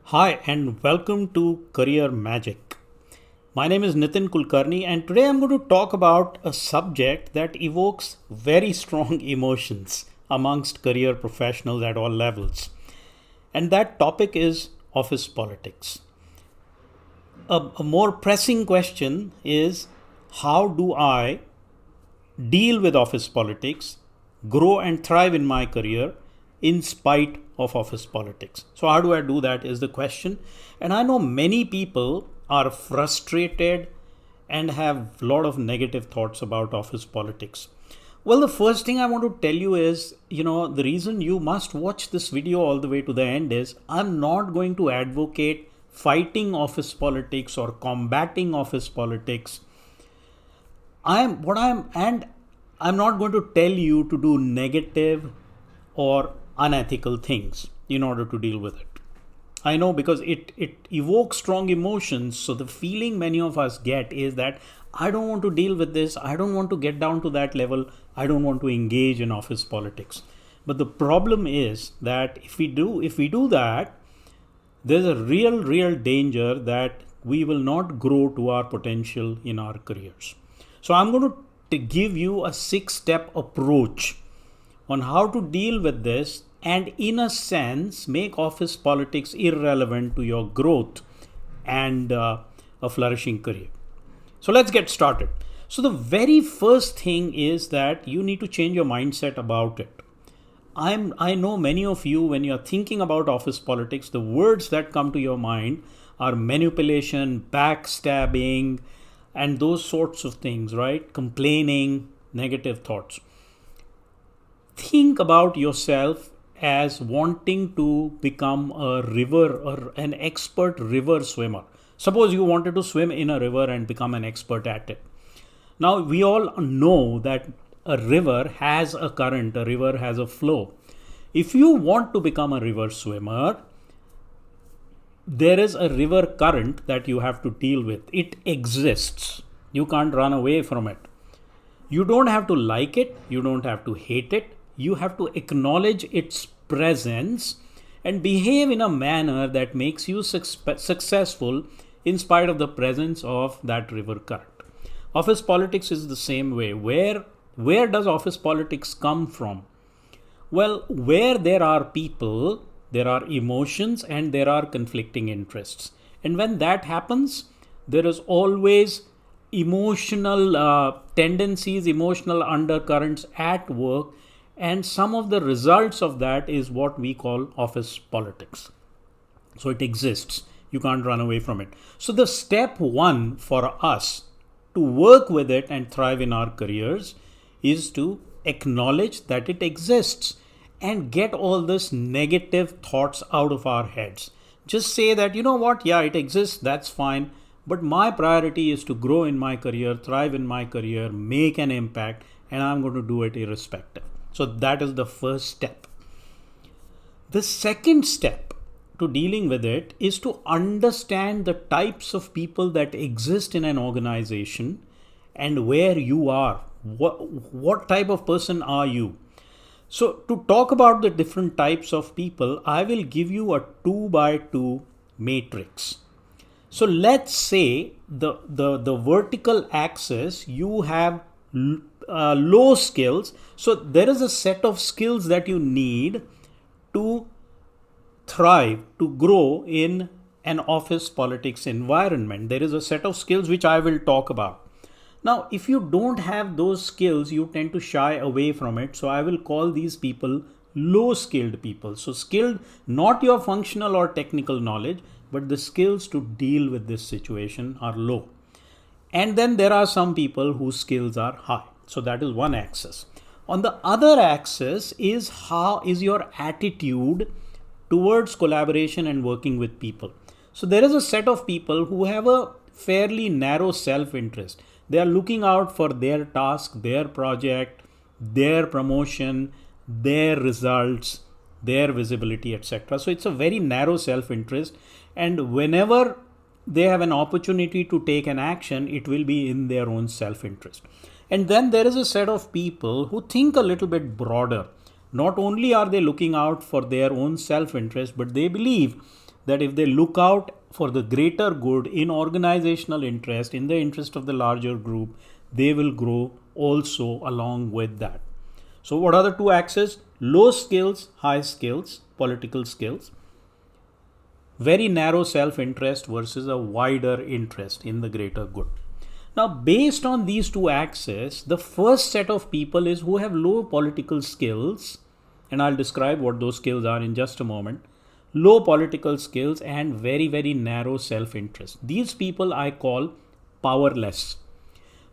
Hi and welcome to Career Magic. My name is Nitin Kulkarni and today I'm going to talk about a subject that evokes very strong emotions amongst career professionals at all levels. And that topic is office politics. A more pressing question is, how do I deal with office politics, grow and thrive in my career in spite of office politics? So, how do I do that is the question. And I know many people are frustrated and have a lot of negative thoughts about office politics. Well, the first thing I want to tell you is, the reason you must watch this video all the way to the end is I'm not going to advocate fighting office politics or combating office politics. I'm not going to tell you to do negative or unethical things in order to deal with it. I know, because it evokes strong emotions. So the feeling many of us get is that I don't want to deal with this. I don't want to get down to that level. I don't want to engage in office politics. But the problem is that if we do that, there's a real danger that we will not grow to our potential in our careers. So I'm going to give you a 6-step approach on how to deal with this and, in a sense, make office politics irrelevant to your growth and a flourishing career. So let's get started. So the very first thing is that you need to change your mindset about it. I know many of you, when you're thinking about office politics, the words that come to your mind are manipulation, backstabbing, and those sorts of things, right? Complaining, negative thoughts. Think about yourself as wanting to become a river or an expert river swimmer. Suppose you wanted to swim in a river and become an expert at it. Now, we all know that a river has a current, a river has a flow. If you want to become a river swimmer, there is a river current that you have to deal with. It exists. You can't run away from it. You don't have to like it. You don't have to hate it. You have to acknowledge its presence and behave in a manner that makes you successful in spite of the presence of that river current. Office politics is the same way. Where does office politics come from? Well, where there are people, there are emotions and there are conflicting interests. And when that happens, there is always emotional tendencies, emotional undercurrents at work. And some of the results of that is what we call office politics. So it exists. You can't run away from it. So the step one for us to work with it and thrive in our careers is to acknowledge that it exists and get all this negative thoughts out of our heads. Just say that, yeah, it exists, that's fine. But my priority is to grow in my career, thrive in my career, make an impact, and I'm going to do it irrespective. So that is the first step. The second step to dealing with it is to understand the types of people that exist in an organization and where you are. What type of person are you? So to talk about the different types of people, I will give you a 2x2 matrix. So let's say the vertical axis, you have low skills. So there is a set of skills that you need to thrive, to grow in an office politics environment. There is a set of skills which I will talk about. Now, if you don't have those skills, you tend to shy away from it. So I will call these people low skilled people. So skilled, not your functional or technical knowledge, but the skills to deal with this situation are low. And then there are some people whose skills are high. So that is one axis. On the other axis is how is your attitude towards collaboration and working with people. So there is a set of people who have a fairly narrow self-interest. They are looking out for their task, their project, their promotion, their results, their visibility, etc. So it's a very narrow self-interest. And whenever they have an opportunity to take an action, it will be in their own self-interest. And then there is a set of people who think a little bit broader. Not only are they looking out for their own self-interest, but they believe that if they look out for the greater good in organizational interest, in the interest of the larger group, they will grow also along with that. So what are the two axes? Low skills, high skills, political skills. Very narrow self-interest versus a wider interest in the greater good. Now, based on these two axes, the first set of people is who have low political skills, and I'll describe what those skills are in just a moment. Low political skills and very, very narrow self-interest. These people I call powerless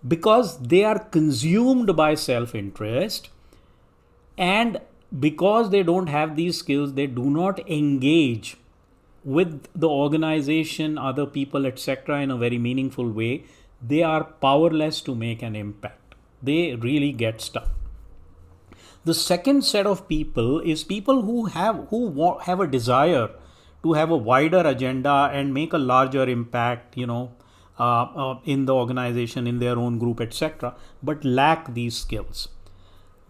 because they are consumed by self-interest, and because they don't have these skills, they do not engage with the organization, other people, etc. in a very meaningful way. They are powerless to make an impact. They really get stuck. The second set of people is people who have a desire to have a wider agenda and make a larger impact, in the organization, in their own group, etc., but lack these skills.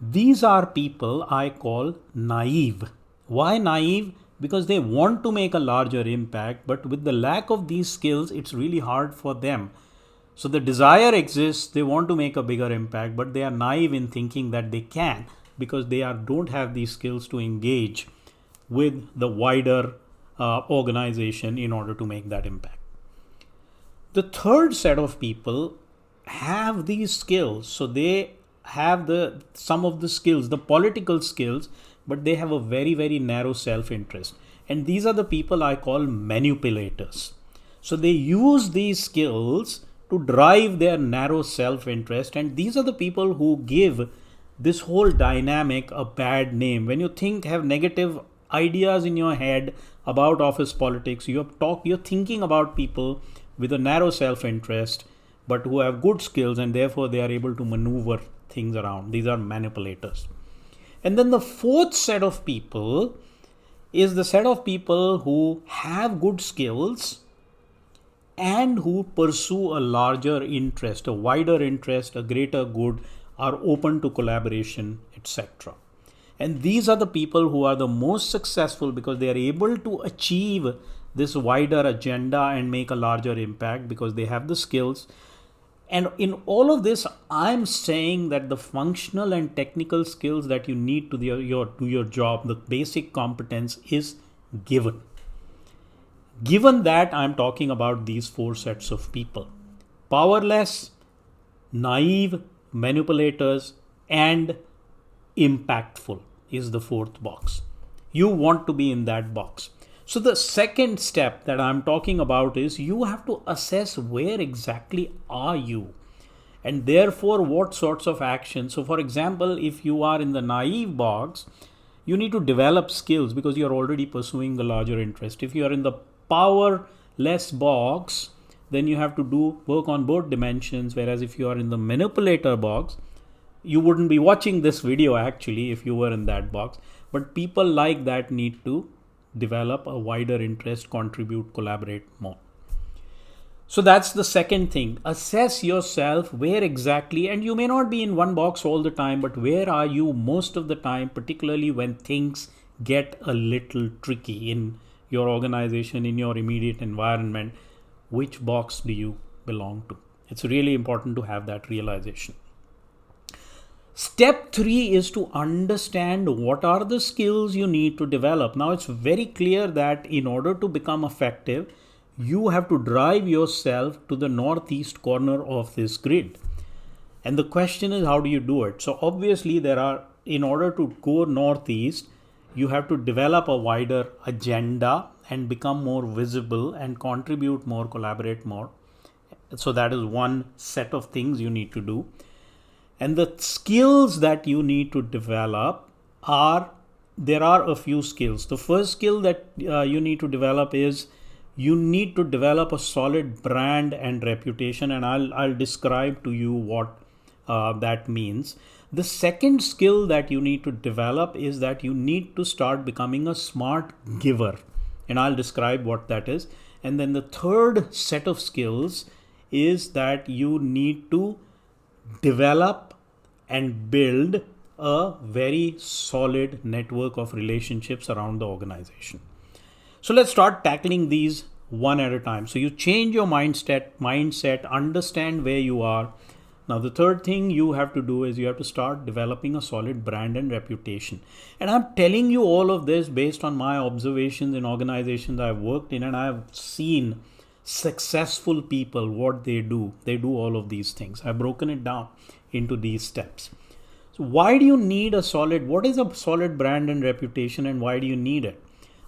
These are people I call naive. Why naive? Because they want to make a larger impact, but with the lack of these skills, it's really hard for them. So the desire exists, they want to make a bigger impact, but they are naive in thinking that they can, because they don't have these skills to engage with the wider organization in order to make that impact. The third set of people have these skills. So they have some of the skills, the political skills, but they have a very, very narrow self-interest. And these are the people I call manipulators. So they use these skills to drive their narrow self-interest, and these are the people who give this whole dynamic a bad name. When you have negative ideas in your head about office politics, you're thinking about people with a narrow self-interest, but who have good skills, and therefore they are able to maneuver things around. These are manipulators. And then the fourth set of people is the set of people who have good skills and who pursue a larger interest, a wider interest, a greater good, are open to collaboration, etc. And these are the people who are the most successful because they are able to achieve this wider agenda and make a larger impact because they have the skills. And in all of this, I'm saying that the functional and technical skills that you need to do your job, the basic competence, is given. Given that, I'm talking about these four sets of people: powerless, naive, manipulators, and impactful is the fourth box. You want to be in that box. So the second step that I'm talking about is you have to assess where exactly are you, and therefore what sorts of actions. So for example, if you are in the naive box, you need to develop skills because you're already pursuing the larger interest. If you are in the powerless box, then you have to work on both dimensions. Whereas if you are in the manipulator box, you wouldn't be watching this video actually if you were in that box. But people like that need to develop a wider interest, contribute, collaborate more. So that's the second thing. Assess yourself where exactly, and you may not be in one box all the time, but where are you most of the time, particularly when things get a little tricky in your organization, in your immediate environment. Which box do you belong to? It's really important to have that realization. Step 3 is to understand what are the skills you need to develop. Now, it's very clear that in order to become effective, you have to drive yourself to the northeast corner of this grid. And the question is, how do you do it? So obviously in order to go northeast, you have to develop a wider agenda and become more visible and contribute more, collaborate more. So that is one set of things you need to do. And the skills that you need to develop there are a few skills. The first skill that you need to develop is you need to develop a solid brand and reputation. And I'll describe to you what that means. The second skill that you need to develop is that you need to start becoming a smart giver. And I'll describe what that is. And then the third set of skills is that you need to develop and build a very solid network of relationships around the organization. So let's start tackling these one at a time. So you change your mindset, understand where you are. Now, the third thing you have to do is you have to start developing a solid brand and reputation. And I'm telling you all of this based on my observations in organizations I've worked in, and I've seen successful people, what they do. They do all of these things. I've broken it down into these steps. So why do you need what is a solid brand and reputation, and why do you need it?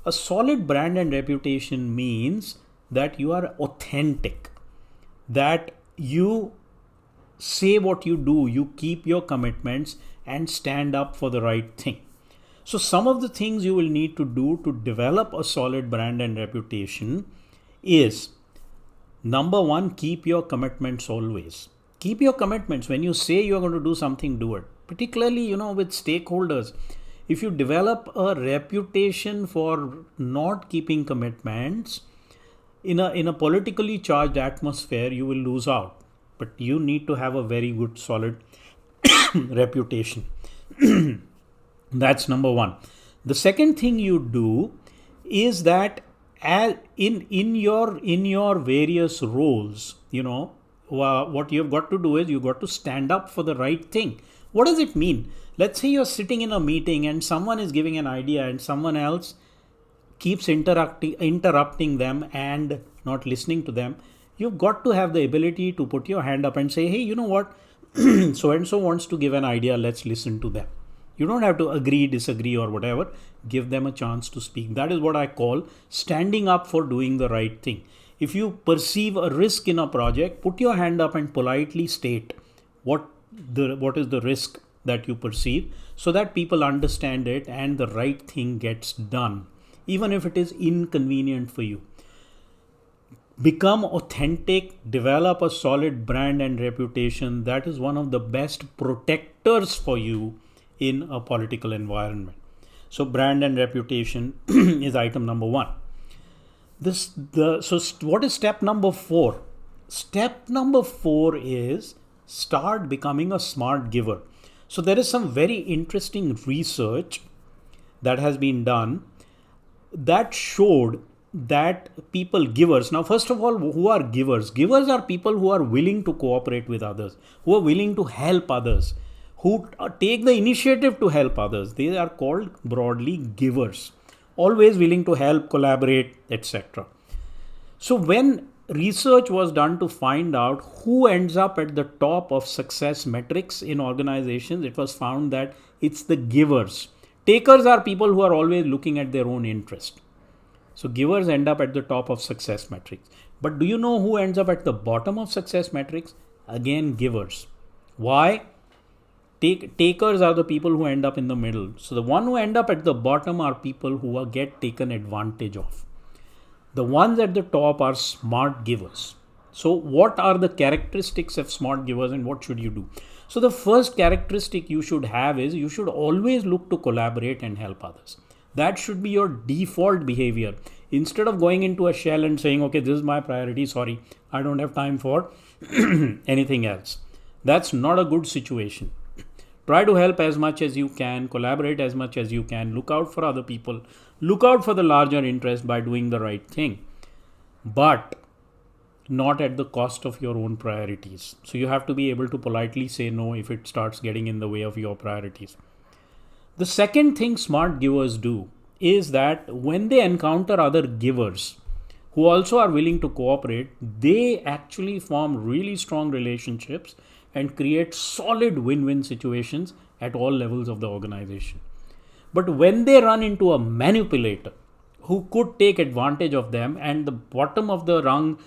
A solid brand and reputation means that you are authentic, that you say what you do, you keep your commitments and stand up for the right thing. So some of the things you will need to do to develop a solid brand and reputation is, number one, keep your commitments always. Keep your commitments. When you say you're going to do something, do it. Particularly, with stakeholders. If you develop a reputation for not keeping commitments in a politically charged atmosphere, you will lose out. But you need to have a very good, solid reputation. That's number one. The second thing you do is that in your various roles, what you've got to do is you've got to stand up for the right thing. What does it mean? Let's say you're sitting in a meeting and someone is giving an idea and someone else keeps interrupting them and not listening to them. You've got to have the ability to put your hand up and say, hey, you know what? So-and-so wants to give an idea. Let's listen to them. You don't have to agree, disagree, or whatever. Give them a chance to speak. That is what I call standing up for doing the right thing. If you perceive a risk in a project, put your hand up and politely state what is the risk that you perceive, so that people understand it and the right thing gets done, even if it is inconvenient for you. Become authentic, develop a solid brand and reputation. That is one of the best protectors for you in a political environment. So brand and reputation is item number one. So what is step number 4? Step number 4 is start becoming a smart giver. So there is some very interesting research that has been done that showed that givers. Now, first of all, who are givers? Givers are people who are willing to cooperate with others, who are willing to help others, who take the initiative to help others. They are called broadly givers, always willing to help, collaborate, etc. So when research was done to find out who ends up at the top of success metrics in organizations, it was found that it's the givers. Takers are people who are always looking at their own interest. So givers end up at the top of success metrics. But do you know who ends up at the bottom of success metrics? Again, givers. Why? Takers are the people who end up in the middle. So the one who end up at the bottom are people who get taken advantage of. The ones at the top are smart givers. So what are the characteristics of smart givers and what should you do? So the first characteristic you should have is you should always look to collaborate and help others. That should be your default behavior. Instead of going into a shell and saying, okay, this is my priority, sorry, I don't have time for anything else. That's not a good situation. Try to help as much as you can, collaborate as much as you can, look out for other people, look out for the larger interest by doing the right thing, but not at the cost of your own priorities. So you have to be able to politely say no if it starts getting in the way of your priorities. The second thing smart givers do is that when they encounter other givers who also are willing to cooperate, they actually form really strong relationships and create solid win-win situations at all levels of the organization. But when they run into a manipulator who could take advantage of them, and the bottom of the rung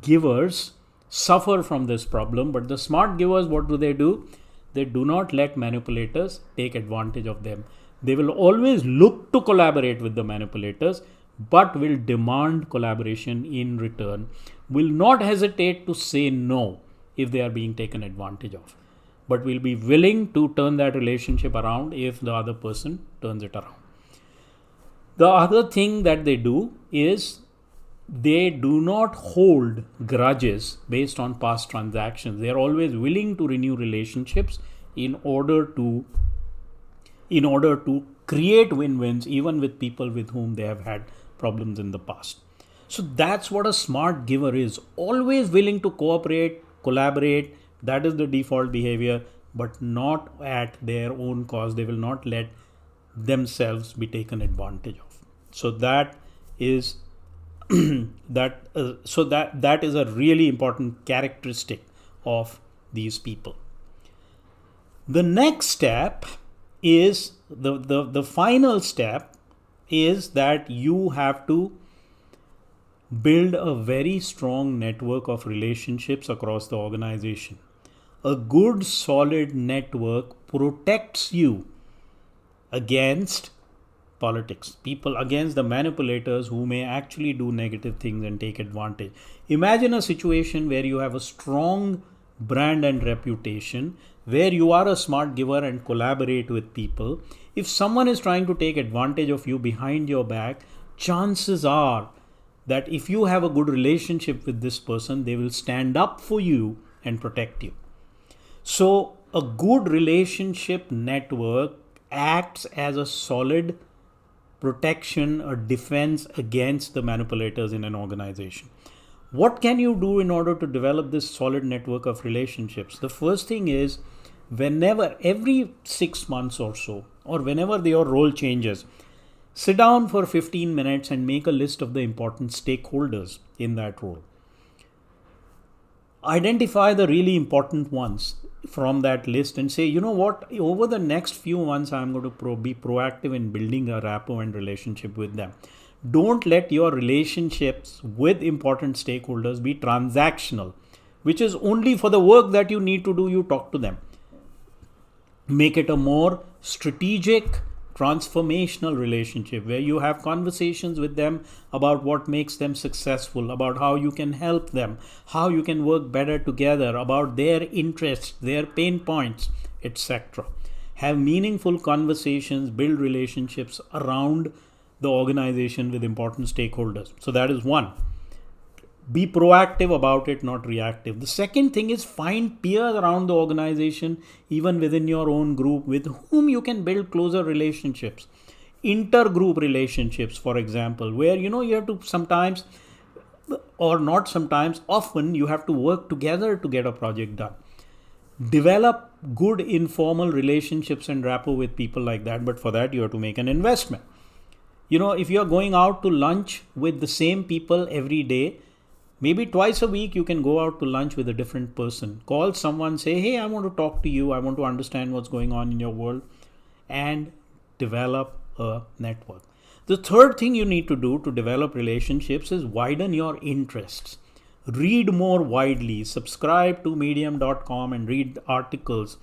givers suffer from this problem, but the smart givers, what do? They do not let manipulators take advantage of them. They will always look to collaborate with the manipulators, but will demand collaboration in return, will not hesitate to say no if they are being taken advantage of, but will be willing to turn that relationship around if the other person turns it around. The other thing that they do is they do not hold grudges based on past transactions. They are always willing to renew relationships in order to in order to create win-wins even with people with whom they have had problems in the past. So that's what a smart giver is. Always willing to cooperate, collaborate. That is the default behavior, but not at their own cost. They will not let themselves be taken advantage of. So that is that is a really important characteristic of these people. The next step is the final step is that you have to build a very strong network of relationships across the organization. A good solid network protects you against politics, people, against the manipulators who may actually do negative things and take advantage. Imagine a situation where you have a strong brand and reputation, where you are a smart giver and collaborate with people. If someone is trying to take advantage of you behind your back, chances are that if you have a good relationship with this person, they will stand up for you and protect you. So a good relationship network acts as a solid protection, a defense against the manipulators in an organization. What can you do in order to develop this solid network of relationships? The first thing is, whenever, every 6 months or so, or whenever your role changes, sit down for 15 minutes and make a list of the important stakeholders in that role. Identify the really important ones from that list and say, you know what, over the next few months, I'm going to be proactive in building a rapport and relationship with them. Don't let your relationships with important stakeholders be transactional, which is only for the work that you need to do, you talk to them. Make it a more strategic, transformational relationship where you have conversations with them about what makes them successful, about how you can help them, how you can work better together, about their interests, their pain points, etc. Have meaningful conversations, build relationships around the organization with important stakeholders. So that is one. Be proactive about it, not reactive. The second thing is, find peers around the organization, even within your own group, with whom you can build closer relationships. Intergroup relationships, for example, where you have to sometimes, or not sometimes, often you have to work together to get a project done. Develop good informal relationships and rapport with people like that, but for that you have to make an investment. If you're going out to lunch with the same people every day, maybe twice a week you can go out to lunch with a different person. Call someone, say, hey, I want to talk to you. I want to understand what's going on in your world, and develop a network. The third thing you need to do to develop relationships is widen your interests. Read more widely. Subscribe to medium.com and read articles.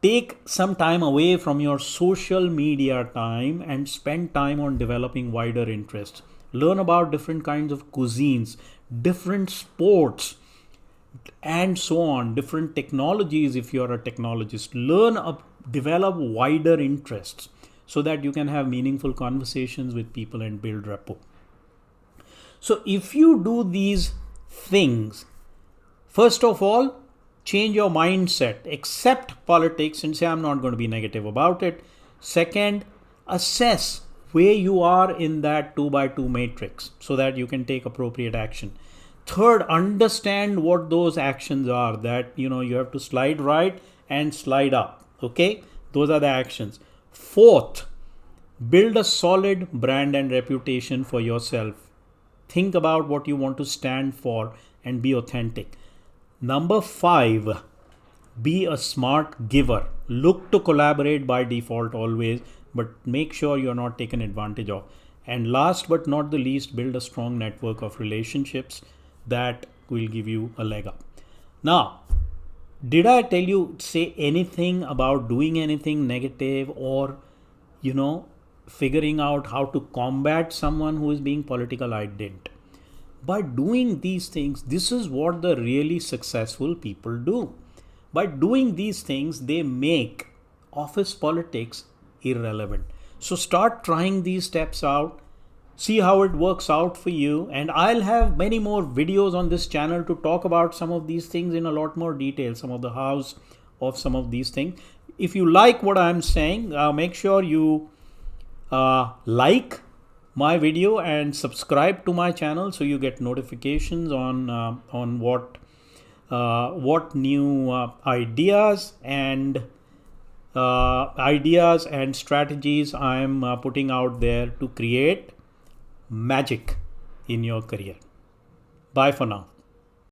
Take some time away from your social media time and spend time on developing wider interests. Learn about different kinds of cuisines, different sports, and so on, different technologies if you're a technologist. Develop wider interests so that you can have meaningful conversations with people and build rapport. So if you do these things, first of all, change your mindset, accept politics and say, I'm not going to be negative about it. Second, assess where you are in that 2x2 matrix so that you can take appropriate action. Third, understand what those actions are, that you have to slide right and slide up. Okay, those are the actions. Fourth, build a solid brand and reputation for yourself. Think about what you want to stand for and be authentic. Number 5, be a smart giver. Look to collaborate by default always, but make sure you're not taken advantage of. And last but not the least, build a strong network of relationships that will give you a leg up. Now, did I tell you, say anything about doing anything negative or, figuring out how to combat someone who is being political? I didn't. By doing these things, this is what the really successful people do. By doing these things, they make office politics irrelevant. So start trying these steps out. See how it works out for you. And I'll have many more videos on this channel to talk about some of these things in a lot more detail, some of the hows of some of these things. if you like what I'm saying, make sure you like my video and subscribe to my channel so you get notifications on what new ideas and strategies I'm putting out there to create magic in your career. Bye for now.